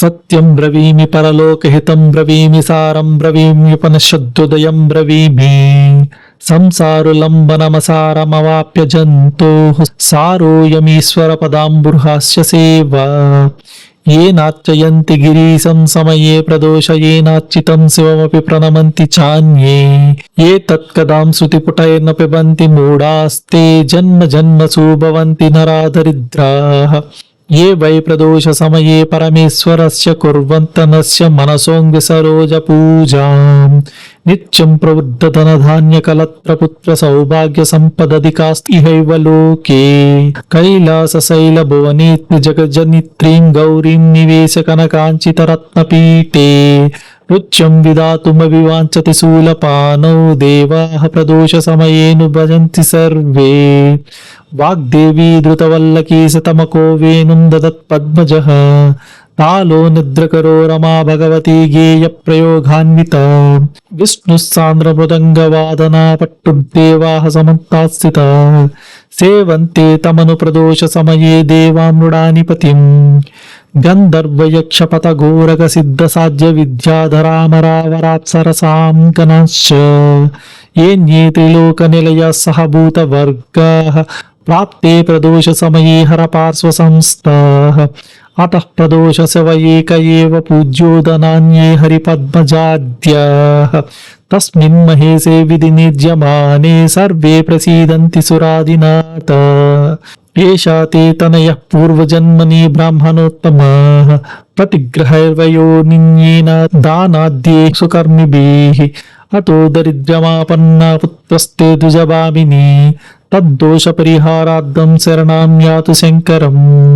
సత్యం బ్రవీమి పరలోకహితం బ్రవీమి సారం బ్రవీమ్యుపనిషద్దుదయం బ్రవీమి సంసారులంబనమసారమవాప్య జంతో సారోయమీశ్వర పదాంబుర్హాస్య సేవా ఏ నార్చయంతి గిరీశం సమయే ప్రదోషయేనార్చితం శివమపి ప్రణమంతి చాన్యే ఏ తత్కదాం శృతిపుటైర్న పిబంతి మూఢాస్తే జన్మ జన్మసు భవంతి నరాదరిద్రాః ఏ వై ప్రదోష సమయే పరమేశ్వరస్య కుర్వంతనస్య మనసోంగి సరోజ పూజాం నిత్యం ప్రవృద్ధధన ధాన్య కలత్రపుత్ర సౌభాగ్య సంపదధికాస్తిహైవ లోకే కైలాస శైల భువనేత్రి జగజ్జనిత్రీం గౌరీం నివేశ కనకాంచిత రత్నపీఠే రుచ్యం విధాతుమవివాంఛతి శూలపానౌ దేవాః ప్రదోష సమయేను భజంతి సర్వే వాగ్దేవీ ధృతవల్లకీ శతమకో వేణుం దదత్ పద్మజః తాలో నిద్రకరో రమా భగవతి గేయ ప్రయోగాన్విత విష్ణుస్సాంద్రమృదంగవాదనా పట్టుర్దేవాః సమంతాస్థిత సేవంతే తమను ప్రదోష సమయే దేవామృడానిపతిం గంధర్వయక్షపత ఘోరక సిద్ధ సాధ్య విద్యాధరామరావరాప్సరసాం గణశ్చ ఏన్యే త్రిలోక నిలయ సహభూత వర్గాః ప్రాప్తే ప్రదోష సమయే హర పార్శ్వ సంస్థాః అతః ప్రదోష శివ ఏక ఏవ పూజ్యోదనాన్యే హరిపద్మజాద్యాః తస్మిన్ మహేశే విధి నిర్జ్యమానే సర్వే ప్రసీదంతి సురాదినాథ ఏషా తే తనయః పూర్వజన్మని బ్రాహ్మణోత్తమాః ప్రతిగ్రహైర్వయోనిన్యేన దానాద్యే సుకర్మిభిః అతో దరిద్రమాపన్నా పుత్రస్తే ద్విజభామిని తద్దోష పరిహారార్థం శరణాం యాతు శంకరం.